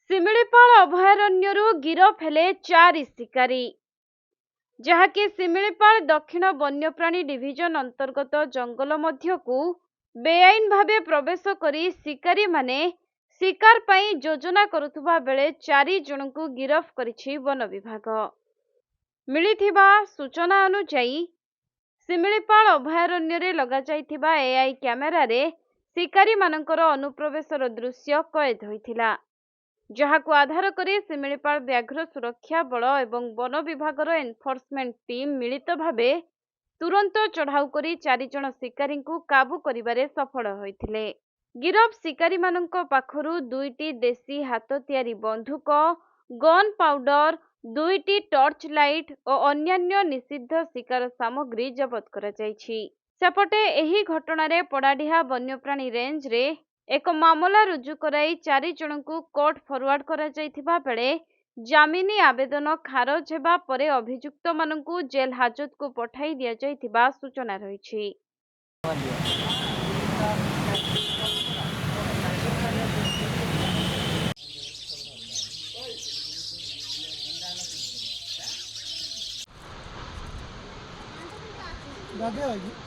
ଶିମିଳିପାଳ ଅଭୟାରଣ୍ୟରୁ ଗିରଫ ହେଲେ 4 ଶିକାରୀ, ଯାହାକି ଶିମିଳିପାଳ ଦକ୍ଷିଣ ବନ୍ୟପ୍ରାଣୀ ଡିଭିଜନ अंतर्गत जंगल मध्यकू बेआईन भावे प्रवेश करी शिकारीमाने शिकार पाई योजना करुथुबा बेले 4 जनकू गिरफ करिछि वन विभाग। मिलिथिबा सूचना अनुसार शिमिलिपाल अभयारण्य रे लगा जाइथिबा एआई कैमेरा रे शिकारी मानकर अनुप्रवेशर दृश्य कैद होइथिला, जहाकू आधार करी शिमिलिपाल व्याघ्र सुरक्षा बल एवं वन विभागर एनफोर्समेंट टीम मिलित भावे तुरंत चढ़ाऊ करी 4 जन शिकारी को काबू करिबारे सफल होइथिले। गिरफ शिकारी मानक पाखरु 2टी देसी हाथ तियारी बंधुक, गन पाउडर, 2टी टॉर्च लाइट और अन्यान्य निषिद्ध शिकार सामग्री जबत करा जाइछि। सेपटे एही घटना पड़ाढिहा वन्यप्राणी रेंज रे एक मामला रुजु कराई 4 जन को कोर्ट फरवर्ड करा जाइथिबा बेले जामिनी आवेदन खारज हेबा परे अभियुक्त मानकू जेल हाजत को पठाई दिया जाइथिबा सूचना रहिछि। दादे